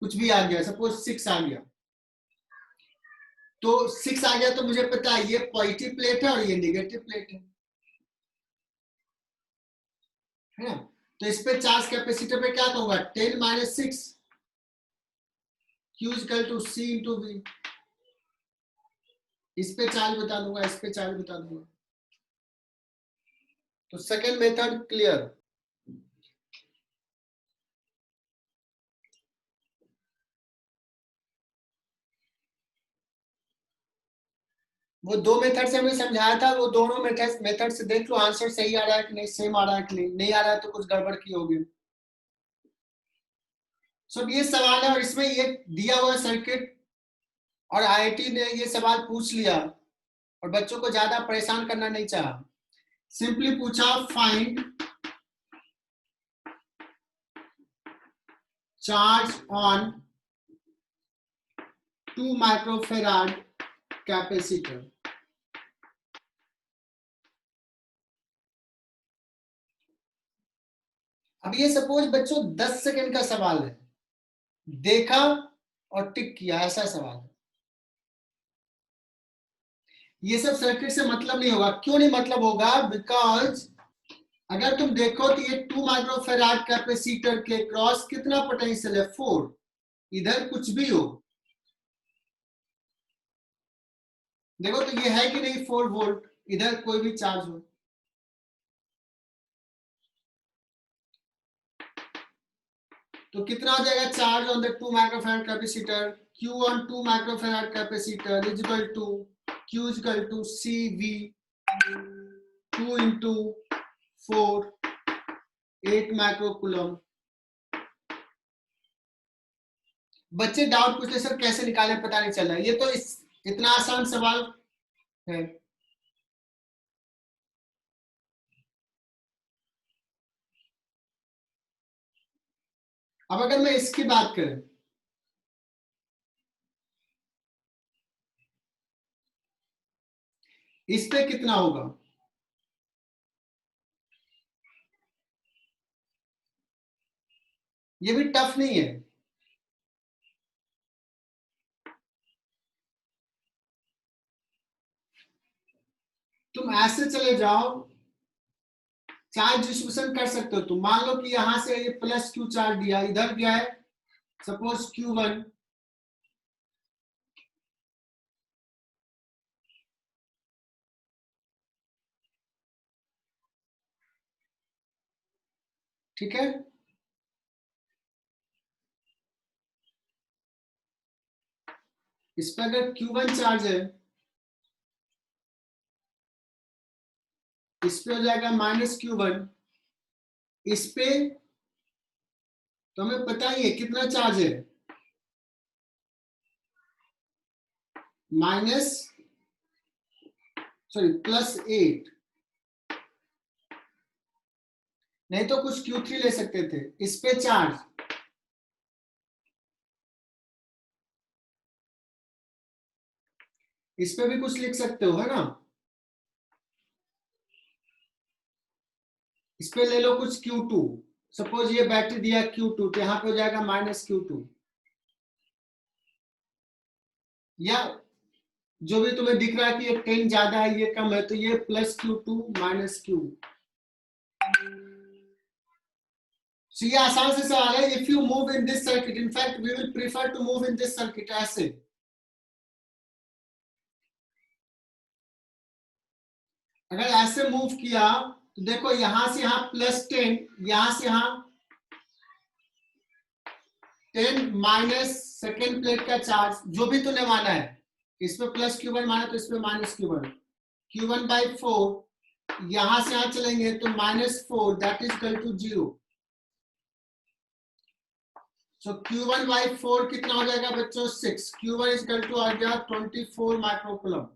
कुछ भी आ गया, सपोज 6 आ गया, तो 6 आ गया तो मुझे पता है ये पॉजिटिव प्लेट है और ये नेगेटिव प्लेट है ना. तो इस पे चार्ज कैपेसिटर पे क्या कहूंगा 10 minus 6 Q equal to C into V. इस पे चार्ज बता दूंगा, इस पे चार्ज बता दूंगा. तो सेकेंड मेथड क्लियर. वो दो मेथड से हमने समझाया था, वो दोनों मेथड से देख लो आंसर सही आ रहा है कि नहीं, सेम आ रहा है कि नहीं. नहीं आ रहा है तो कुछ गड़बड़ की होगी. सब ये सवाल है और इसमें ये दिया हुआ सर्किट और आईआईटी ने ये सवाल पूछ लिया और बच्चों को ज्यादा परेशान करना नहीं चाहा. सिंपली पूछा find charge on 2 microfarad capacitor. अब ये सपोज बच्चों 10 सेकंड का सवाल है, देखा और टिक किया, ऐसा सवाल है. ये सब सर्किट से मतलब नहीं होगा. क्यों नहीं मतलब होगा? बिकॉज अगर तुम देखो तो ये 2 माइक्रोफेराड कैपेसिटर के क्रॉस कितना पोटेंशियल है 4. इधर कुछ भी हो, देखो तो ये है कि नहीं 4 वोल्ट. इधर कोई भी चार्ज हो, तो कितना हो जाएगा charge on the 2 microfarad capacitor. Q on 2 microfarad capacitor is equal to Q is equal to CV 2 into 4 8 microcoulomb. बच्चे डाउट पूछते सर कैसे निकाले, पता नहीं चल रहा. ये तो इतना आसान सवाल है. अब अगर मैं इसकी बात करें, इस पे कितना होगा, ये भी टफ नहीं है. तुम ऐसे चले जाओ, चार्ज डिस्ट्रीब्यूशन कर सकते हो तुम. मान लो कि यहां से ये प्लस Q चार्ज दिया, इधर गया है सपोज Q1, ठीक है. इस पे अगर Q1 चार्ज है, इस पे हो जाएगा माइनस Q1. इस पे तो हमें पता ही है कितना चार्ज है, माइनस सॉरी प्लस 8. नहीं तो कुछ Q3 ले सकते थे. इस पे चार्ज, इस पे भी कुछ लिख सकते हो, है ना. इस पे ले लो कुछ Q2. सपोज ये बैटरी दिया Q2, तो यहां पे हो जाएगा माइनस Q2, या जो भी तुम्हें दिख रहा है कि ये 10 ज्यादा है ये कम है, तो ये plus Q2 minus Q. So ये आसान से सवाल है. If you move in this circuit, in fact we will prefer to move in this circuit ऐसे. अगर ऐसे मूव किया तो देखो यहां से यहां प्लस 10, यहां से यहां 10 माइनस सेकेंड प्लेट का चार्ज, जो भी तूने माना है इसमें प्लस Q1 माना तो इसमें माइनस Q1, Q1 by 4, यहां से यहां चलेंगे तो -4 that is equal to 0। So Q1 by 4 कितना हो जाएगा बच्चों 6, Q1 इज इक्वल टू आ गया 24 माइक्रोकूलम।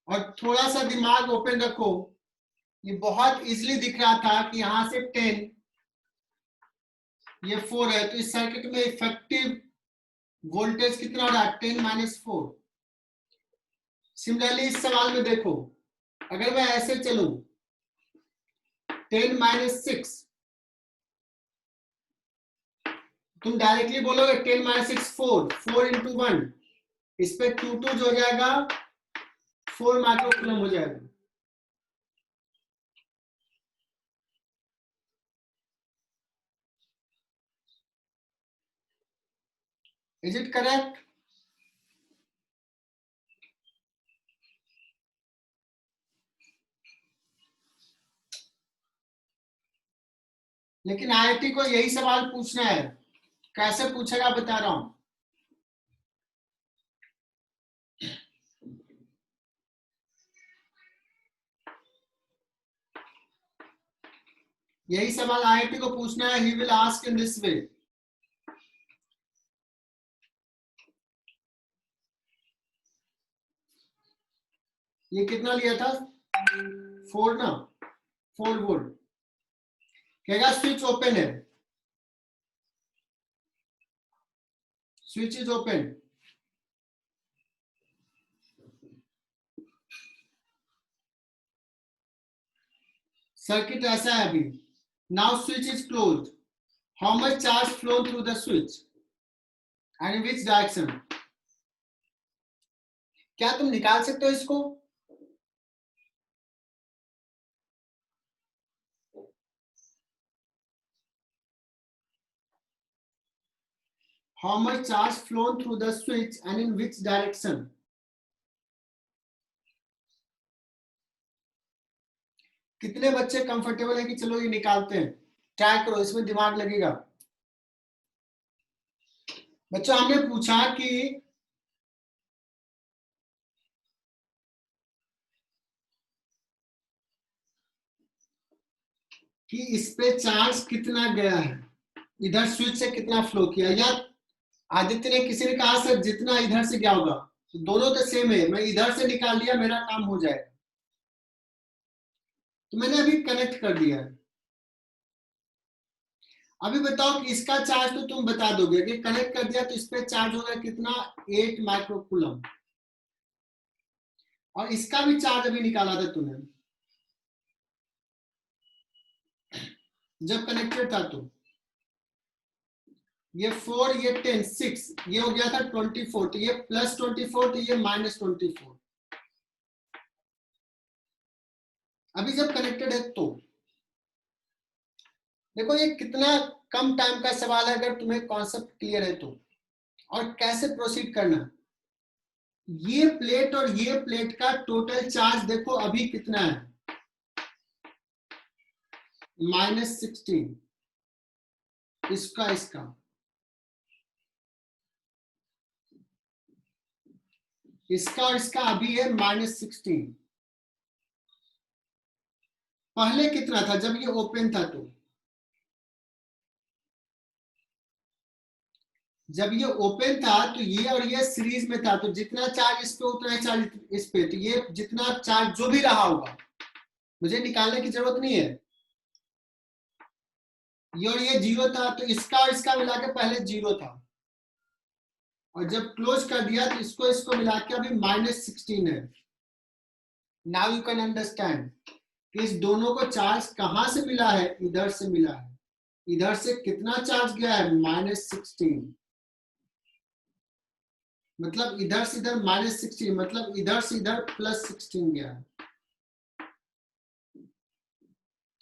और थोड़ा सा दिमाग ओपन रखो, ये बहुत इजीली दिख रहा था कि यहां से 10 ये 4 है, तो इस सर्किट में इफेक्टिव वोल्टेज कितना हो रहा है 10 - 4। सिमिलरली इस सवाल में देखो, अगर मैं ऐसे चलूं 10 - 6, तुम डायरेक्टली बोलोगे 10 - 6 4 into 1, इस पे Q2 जो हो जाएगा 4 माइक्रोकूलम हो जाएगा। Is it correct? लेकिन आईआईटी को यही सवाल पूछना है, कैसे पूछेगा बता रहा हूं। यही सवाल आईआईटी को पूछना है, he will ask in this वे। ये कितना लिया था 4 ना, 4 वोल्ट। कहेगा स्विच ओपन है, स्विच इज ओपन, सर्किट ऐसा है अभी। Now switch is closed, how much charge flow through the switch and in which direction? क्या तुम निकाल सकते हो इसको? How much charge flown through the switch and in which direction? कितने बच्चे कंफर्टेबल हैं कि चलो ये निकालते हैं? ट्राई करो, इसमें दिमाग लगेगा। बच्चों हमने पूछा कि इस पे चार्ज कितना गया है, इधर स्विच से कितना फ्लो किया, या आदित्य ने किसी ने कहा सर जितना इधर से गया होगा, तो दोनों तो सेम है, मैं इधर से निकाल लिया मेरा काम हो जाएगा। तो मैंने अभी कनेक्ट कर दिया है। अभी बताओ कि इसका चार्ज तो तुम बता दोगे कि कनेक्ट कर दिया तो इस पे चार्ज होगा कितना 8 माइक्रोकूलम, और इसका भी चार्ज अभी निकाला था तूने जब कनेक्टेड था। तो ये 4 ये 10 6 ये हो गया था 24, तो ये +24 तो ये -24। अभी जब कनेक्टेड है तो देखो ये कितना कम टाइम का सवाल है अगर तुम्हें कॉन्सेप्ट क्लियर है तो। और कैसे प्रोसीड करना, ये प्लेट और ये प्लेट का टोटल चार्ज देखो अभी कितना है -16, इसका और इसका अभी है -16। पहले कितना था जब ये ओपन था? तो जब ये ओपन था तो ये और ये सीरीज में था, तो जितना चार्ज इस पे उतना ही चार्ज इस पे, तो ये जितना चार्ज जो भी रहा होगा मुझे निकालने की जरूरत नहीं है। ये और ये 0 था, तो इसका और इसका मिला के पहले 0 था, और जब क्लोज कर दिया तो इसको मिला के अभी -16 है। नाउ यू कैन अंडरस्टैंड कि इस दोनों को चार्ज कहां से मिला है, इधर से मिला है। इधर से कितना चार्ज गया है -16, मतलब इधर से इधर -16, मतलब इधर से इधर +16 गया है।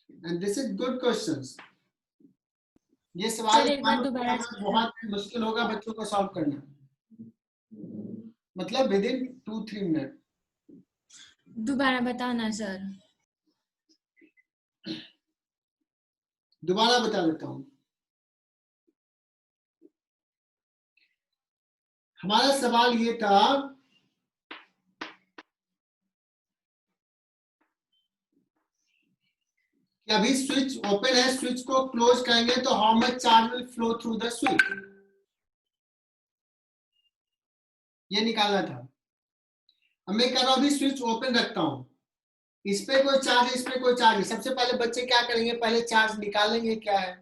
And this is good questions. ये सवाल बहुत मुश्किल होगा बच्चों को सॉल्व करना, मतलब विद इन 2-3 मिनट।
दोबारा बताना सर।
दोबारा बता देता हूं। हमारा सवाल ये था कि अभी स्विच ओपन है, स्विच को क्लोज करेंगे तो how much charge will flow through the switch, ये निकालना था। अब मैं कर रहा हूं अभी स्विच ओपन रखता हूं, इस पे कोई चार्ज है, इस पे कोई चार्ज है। सबसे पहले बच्चे क्या करेंगे, पहले चार्ज निकालेंगे क्या है।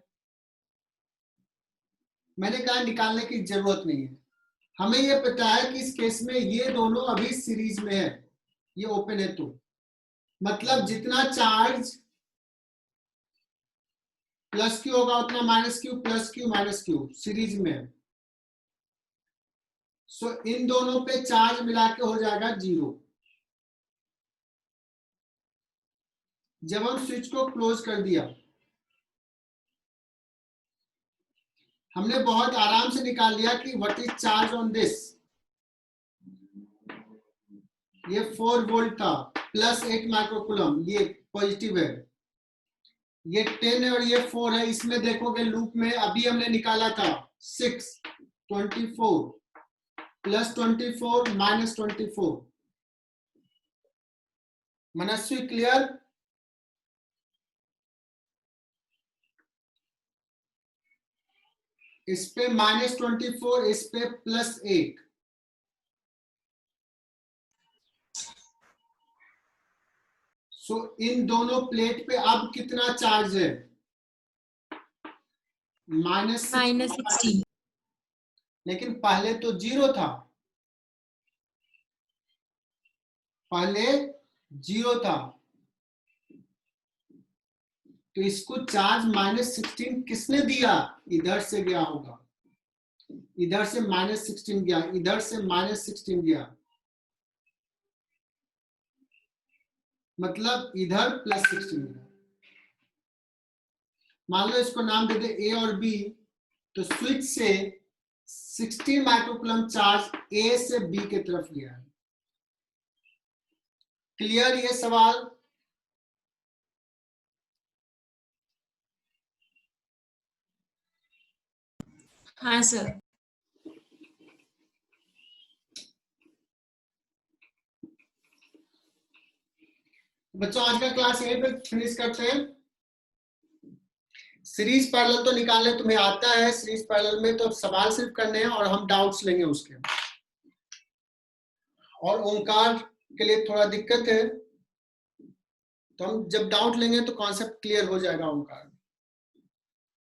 मैंने कहा निकालने की जरूरत नहीं है, हमें ये पता है कि इस केस में ये दोनों अभी सीरीज में है, ये ओपन है तो मतलब जितना चार्ज प्लस क्यू होगा उतना minus Q, plus Q minus Q series में है। सो इन दोनों पे चार्ज मिला के हो जाएगा 0। जब हम स्विच को क्लोज कर दिया, हमने बहुत आराम से निकाल लिया कि what is charge on this. ये 4 वोल्ट था, प्लस 8 माइक्रोकूलम, ये पॉजिटिव है। ये 10 है और ये 4 है। इसमें देखोगे लूप में अभी हमने निकाला था 6, 24 प्लस 24 माइनस 24। मनस्वी क्लियर? इस पे माइनस 24, इस पे प्लस 8। सो इन दोनों प्लेट पे अब कितना चार्ज है, माइनस
-16।
लेकिन पहले तो 0 था, पहले 0 था, तो इसको चार्ज -16 किसने दिया, इधर से गया होगा, इधर से -16 गया, इधर से -16 गया, मतलब इधर +16 गया। मान लो इसको नाम दे दे ए और बी, तो स्विच से 16 माइक्रोकूलम चार्ज ए से बी की तरफ गया है। क्लियर ये सवाल?
हाँ सर।
बच्चों आज का क्लास यहीं पे फिनिश करते हैं। सीरीज पैरेलल तो निकालने तुम्हें आता है, सीरीज पैरेलल में तो सवाल सिर्फ करने हैं और हम डाउट्स लेंगे उसके। और ओंकार के लिए थोड़ा दिक्कत है, तो हम जब डाउट लेंगे तो कॉन्सेप्ट क्लियर हो जाएगा ओंकार।